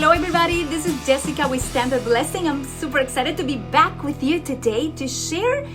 Hello everybody, this is Jessica with Stamp a Blessing. I'm super excited to be back with you today to share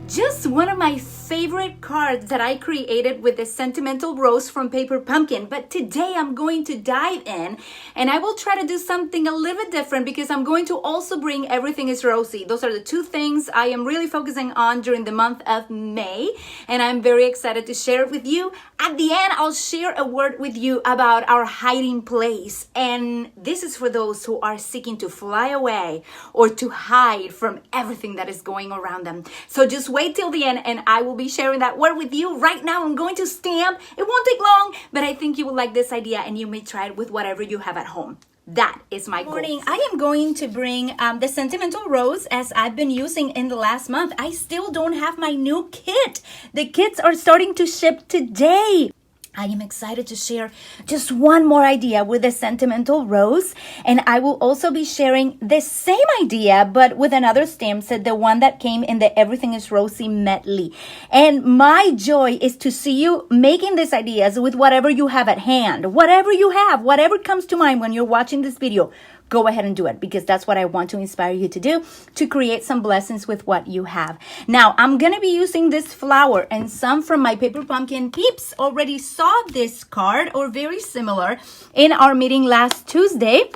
just one of my favorite cards that I created with the Sentimental Rose from Paper Pumpkin. But today I'm going to dive in and I will try to do something a little bit different because I'm going to also bring Everything is Rosy. Those are the two things I am really focusing on during the month of May, and I'm very excited to share it with you. At the end, I'll share a word with you about our hiding place, and this is for those who are seeking to fly away or to hide from everything that is going around them. So just wait till the end and I will be sharing that word with you. Right now I'm going to stamp. It won't take long, but I think you will like this idea and you may try it with whatever you have at home. That is my goal. I am going to bring the Sentimental Rose as I've been using in the last month. I still don't have my new kit. The kits are starting to ship today. I am excited to share just one more idea with the Sentimental Rose, and I will also be sharing the same idea but with another stamp set, the one that came in the Everything is Rosy medley. And my joy is to see you making these ideas with whatever you have at hand, whatever you have, whatever comes to mind when you're watching this video. Go ahead and do it because that's what I want to inspire you to do, to create some blessings with what you have. Now, I'm going to be using this flower, and some from my Paper Pumpkin peeps already saw this card or very similar in our meeting last Tuesday.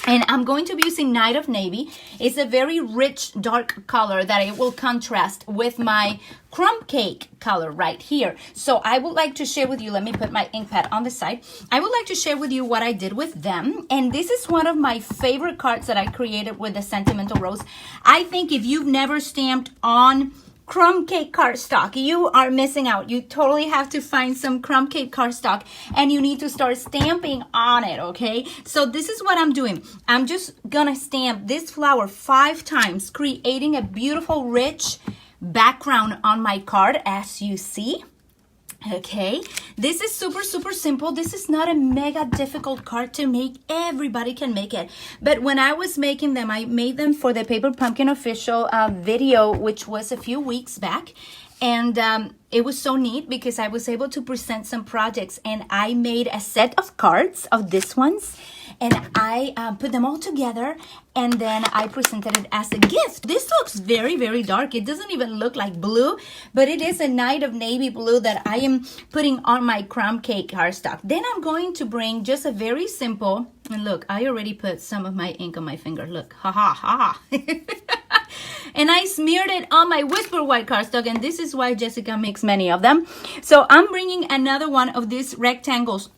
And I'm going to be using Night of Navy. It's a very rich, dark color that it will contrast with my Crumb Cake color right here. So I would like to share with you, let me put my ink pad on the side. I would like to share with you what I did with them. And this is one of my favorite cards that I created with the Sentimental Rose. I think if you've never stamped on Crumb Cake cardstock, you are missing out. You totally have to find some Crumb Cake cardstock and you need to start stamping on it, okay? So this is what I'm doing. I'm just gonna stamp this flower 5 times, creating a beautiful, rich background on my card, as you see. Okay, this is super simple. This is not a mega difficult card to make. Everybody can make it. But when I was making them, I made them for the Paper Pumpkin official video, which was a few weeks back. And it was so neat because I was able to present some projects, and I made a set of cards of these ones, and I put them all together, and then I presented it as a gift. This looks very dark. It doesn't even look like blue, but it is a Night of Navy blue that I am putting on my Crumb Cake cardstock. Then I'm going to bring just a very simple, and look, I already put some of my ink on my finger. Look, ha. And I smeared it on my Whisper White cardstock, and this is why Jessica makes many of them. So I'm bringing another one of these rectangles.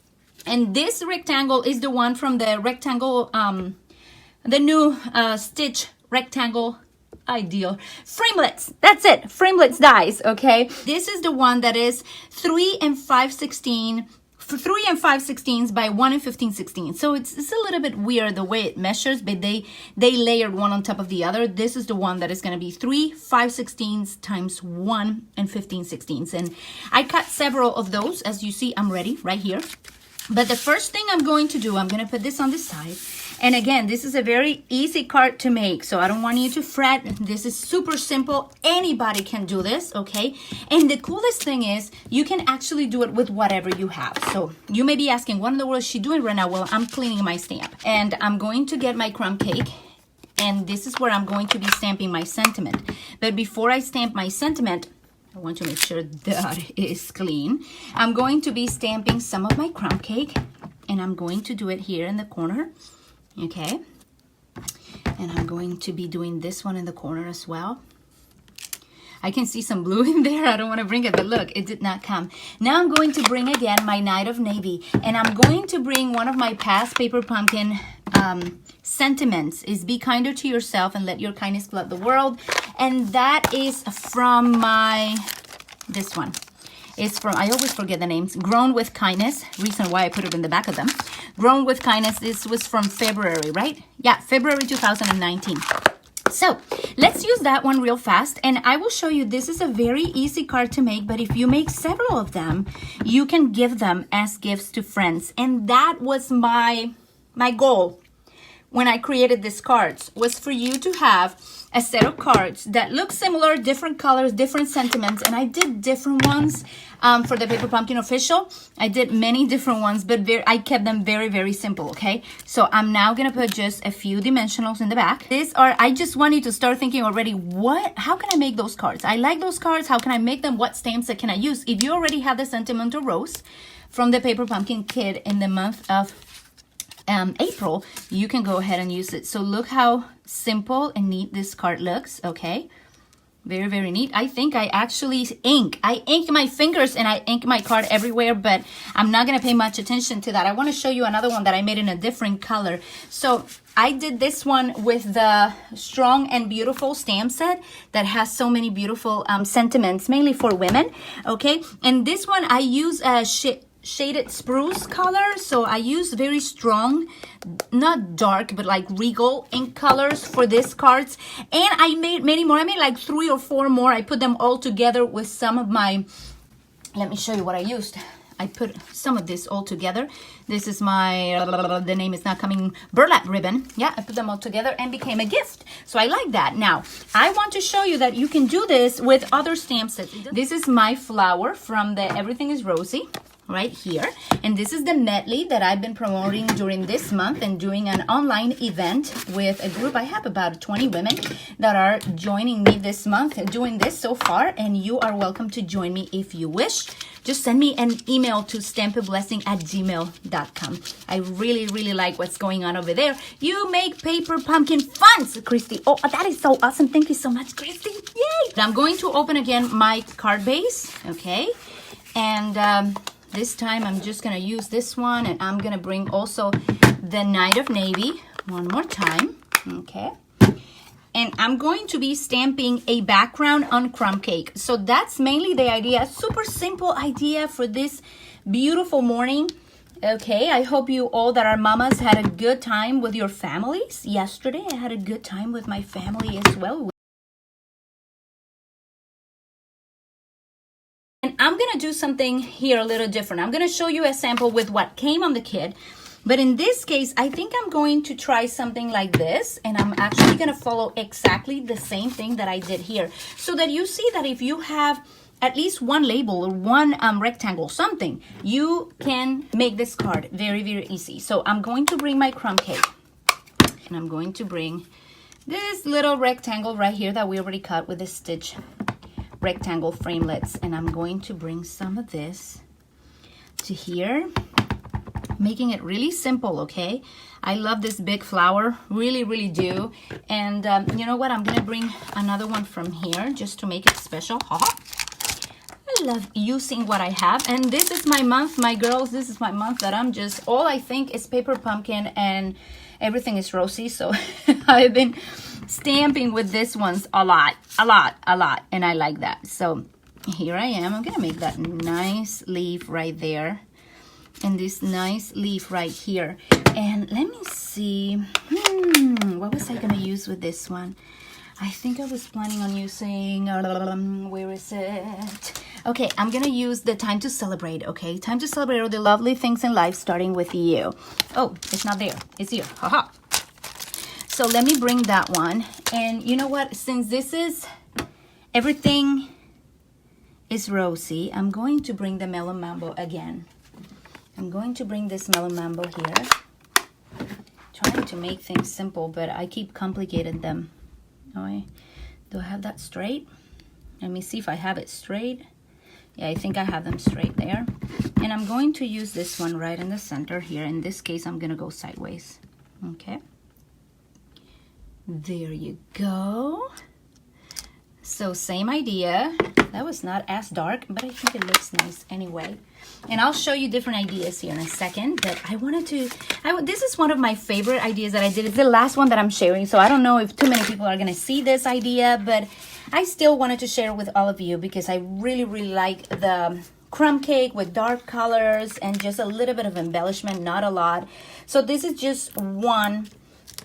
And this rectangle is the one from the rectangle, the new stitch rectangle ideal framelits. That's it, framelits dies. Okay, this is the one that is 3 5/16 by 1 15/16. So it's a little bit weird the way it measures, but they layered one on top of the other. This is the one that is going to be 3 5/16 times 1 15/16. And I cut several of those. As you see, I'm ready right here. But the first thing I'm going to do, I'm going to put this on the side. And again, this is a very easy card to make, so I don't want you to fret. This is super simple. Anybody can do this, okay? And the coolest thing is you can actually do it with whatever you have. So you may be asking, what in the world is she doing right now? Well, I'm cleaning my stamp. And I'm going to get my Crumb Cake. And this is where I'm going to be stamping my sentiment. But before I stamp my sentiment, I want to make sure that is clean. I'm going to be stamping some of my Crumb Cake, and I'm going to do it here in the corner, okay? And I'm going to be doing this one in the corner as well. I can see some blue in there. I don't want to bring it, but look, it did not come. Now I'm going to bring again my Night of Navy, and I'm going to bring one of my past Paper Pumpkin sentiments, is be kinder to yourself and let your kindness flood the world. And that is from this one. It's from, I always forget the names, Grown with Kindness. Reason why I put it in the back of them. Grown with Kindness, this was from February, right? Yeah, February 2019. So let's use that one real fast, and I will show you this is a very easy card to make, but if you make several of them, you can give them as gifts to friends. And that was my goal when I created these cards was for you to have a set of cards that look similar, different colors, different sentiments. And I did different ones for the Paper Pumpkin Official. I did many different ones, but I kept them very, very simple, okay? So I'm now going to put just a few dimensionals in the back. I just want you to start thinking already, how can I make those cards? I like those cards. How can I make them? What stamps that can I use? If you already have the Sentimental Rose from the Paper Pumpkin kit in the month of April, you can go ahead and use it. So look how simple and neat this card looks, okay? Very, very neat. I think I actually ink my fingers and I ink my card everywhere, but I'm not going to pay much attention to that. I want to show you another one that I made in a different color. So I did this one with the Strong and Beautiful stamp set that has so many beautiful sentiments, mainly for women, okay? And this one I use a shaded spruce color, so I use very strong, not dark, but like regal ink colors for these cards. And I made many more. I made like 3 or 4 more. I put them all together with some of my, let me show you what I used. I put some of this all together. This is my, the name is not coming, burlap ribbon. Yeah, I put them all together and became a gift. So I like that. Now, I want to show you that you can do this with other stamp sets. This is my flower from the Everything is Rosy, right here. And this is the medley that I've been promoting during this month and doing an online event with a group. I have about 20 women that are joining me this month doing this so far, and you are welcome to join me if you wish. Just send me an email to stampablessing@gmail.com. I really, really like what's going on over there. You make paper pumpkin funs, Christy. Oh, that is so awesome. Thank you so much, Christy. Yay! I'm going to open again my card base, okay? And this time I'm just going to use this one, and I'm going to bring also the Night of Navy one more time, okay? And I'm going to be stamping a background on crumb cake. So that's mainly the idea, super simple idea for this beautiful morning, okay? I hope you all that are mamas had a good time with your families. Yesterday I had a good time with my family as well. And I'm going to do something here a little different. I'm going to show you a sample with what came on the kit. But in this case, I think I'm going to try something like this. And I'm actually going to follow exactly the same thing that I did here. So that you see that if you have at least one label or one rectangle, something, you can make this card very, very easy. So I'm going to bring my crumb cake. And I'm going to bring this little rectangle right here that we already cut with the stitch rectangle framelets, and I'm going to bring some of this to here, making it really simple, okay? I love this big flower, really, really do. And you know what? I'm gonna bring another one from here just to make it special. I love using what I have, and this is my month, my girls. This is my month that I'm just all I think is paper pumpkin and everything is rosy. So I've been stamping with this ones a lot, and I like that. So here I am. I'm gonna make that nice leaf right there and this nice leaf right here. And let me see, what was I gonna use with this one? I think I was planning on using, where is it? Okay, I'm gonna use the Time to Celebrate, okay? Time to celebrate all the lovely things in life, starting with you. Oh, it's not there, it's here, haha. So let me bring that one. And you know what? Since this is Everything is Rosy, I'm going to bring the Mellow Mambo again. I'm going to bring this Mellow Mambo here. Trying to make things simple, but I keep complicating them. Do I have that straight? Let me see if I have it straight. Yeah, I think I have them straight there. And I'm going to use this one right in the center here. In this case, I'm gonna go sideways, okay? There you go. So same idea. That was not as dark, but I think it looks nice anyway. And I'll show you different ideas here in a second. But I wanted to, this is one of my favorite ideas that I did. It's the last one that I'm sharing. So I don't know if too many people are gonna see this idea, but I still wanted to share with all of you because I really, really like the crumb cake with dark colors and just a little bit of embellishment, not a lot. So this is just one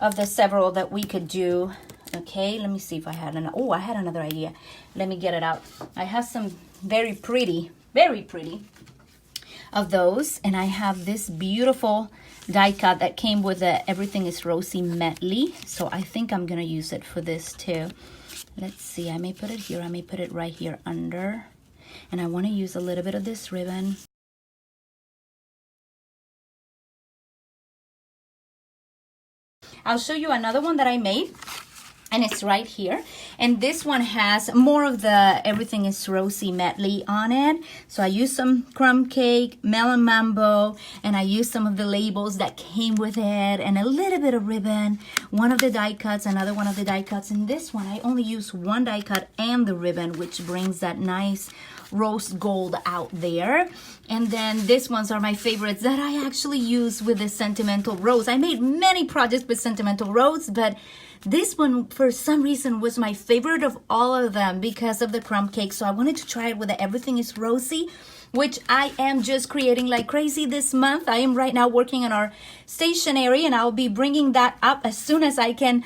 of the several that we could do. Okay, let me see if I had an, oh, I had another idea. Let me get it out. I have some very pretty of those. And I have this beautiful die cut that came with the Everything is Rosy medley. So I think I'm going to use it for this too. Let's see, I may put it here. I may put it right here under. And I want to use a little bit of this ribbon. I'll show you another one that I made, and it's right here. And this one has more of the Everything is Rosy medley on it. So I used some crumb cake, melon mambo, and I used some of the labels that came with it, and a little bit of ribbon, one of the die cuts, another one of the die cuts. And this one, I only used one die cut and the ribbon, which brings that nice rose gold out there. And then these ones are my favorites that I actually use with the Sentimental Rose. I made many projects with Sentimental Rose, but this one for some reason was my favorite of all of them because of the crumb cake. So I wanted to try it with the Everything is Rosy, which I am just creating like crazy this month. I am right now working on our stationery, and I'll be bringing that up as soon as I can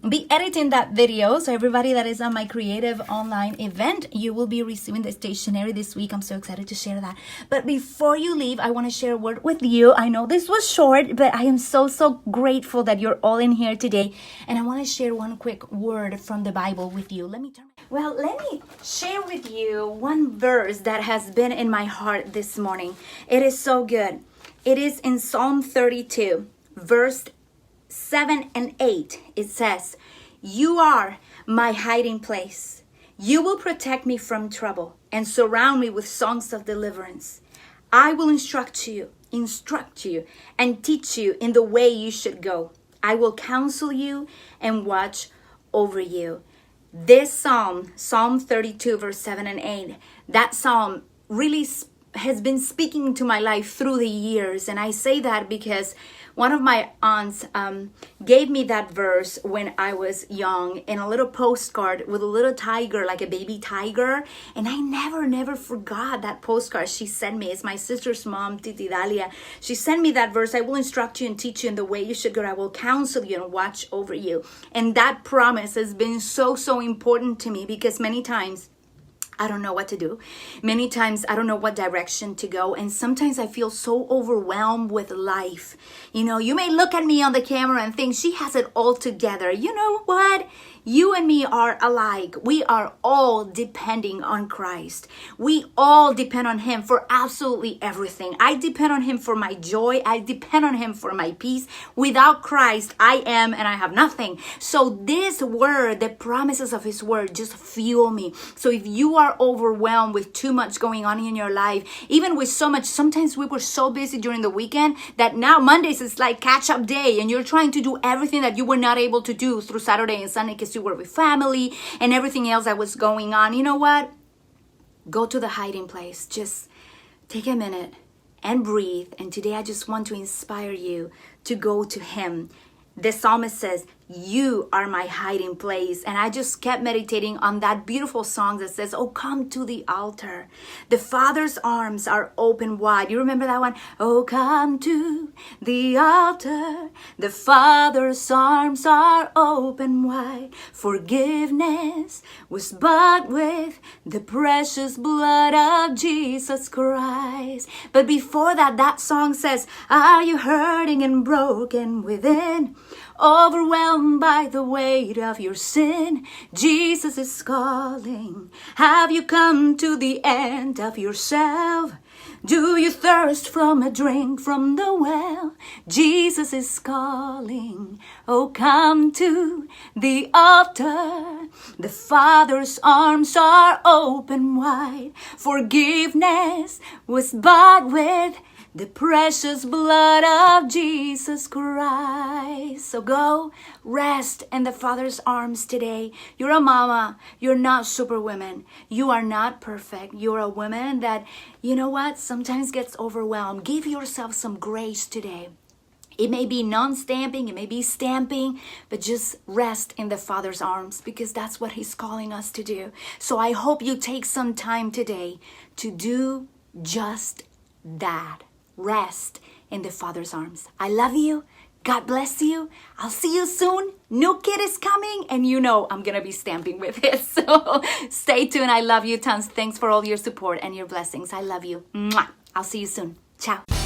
be editing that video. So everybody that is on my creative online event, you will be receiving the stationery this week. I'm so excited to share that. But before you leave, I want to share a word with you. I know this was short, but I am so grateful that you're all in here today. And I want to share one quick word from the Bible with you. Let me share with you one verse that has been in my heart this morning. It is so good. It is in Psalm 32, verse 7 and 8. It says, "You are my hiding place. You will protect me from trouble and surround me with songs of deliverance. I will instruct you, and teach you in the way you should go. I will counsel you and watch over you." This psalm, Psalm 32, verse 7 and 8, that psalm really has been speaking to my life through the years. And I say that because one of my aunts gave me that verse when I was young in a little postcard with a little tiger, like a baby tiger. And I never forgot that postcard she sent me. It's my sister's mom, Titi Dalia. She sent me that verse. "I will instruct you and teach you in the way you should go. I will counsel you and watch over you." And that promise has been so important to me because many times I don't know what to do. Many times I don't know what direction to go. And sometimes I feel so overwhelmed with life. You know, you may look at me on the camera and think she has it all together. You know what? You and me are alike. We are all depending on Christ. We all depend on Him for absolutely everything. I depend on Him for my joy. I depend on Him for my peace. Without Christ, I am and I have nothing. So this word, the promises of His word, just fuel me. So if you are overwhelmed with too much going on in your life, even with so much, sometimes we were so busy during the weekend that now Mondays is like catch-up day, and you're trying to do everything that you were not able to do through Saturday and Sunday because you were with family and everything else that was going on. You know what? Go to the hiding place. Just take a minute and breathe. And today I just want to inspire you to go to Him. The psalmist says, "You are my hiding place." And I just kept meditating on that beautiful song that says, "Oh, come to the altar. The Father's arms are open wide." You remember that one? "Oh, come to the altar. The Father's arms are open wide. Forgiveness was bought with the precious blood of Jesus Christ." But before that, that song says, "Are you hurting and broken within? Overwhelmed by the weight of your sin? Jesus is calling. Have you come to the end of yourself? Do you thirst from a drink from the well? Jesus is calling. Oh, come to the altar. The Father's arms are open wide. Forgiveness was bought with the precious blood of Jesus Christ." So go rest in the Father's arms today. You're a mama. You're not superwoman. You are not perfect. You're a woman that, you know what, sometimes gets overwhelmed. Give yourself some grace today. It may be non-stamping, it may be stamping, but just rest in the Father's arms because that's what He's calling us to do. So I hope you take some time today to do just that. Rest in the Father's arms. I love you. God bless you. I'll see you soon. New kit is coming, and you know I'm going to be stamping with it. So stay tuned. I love you tons. Thanks for all your support and your blessings. I love you. Mwah. I'll see you soon. Ciao.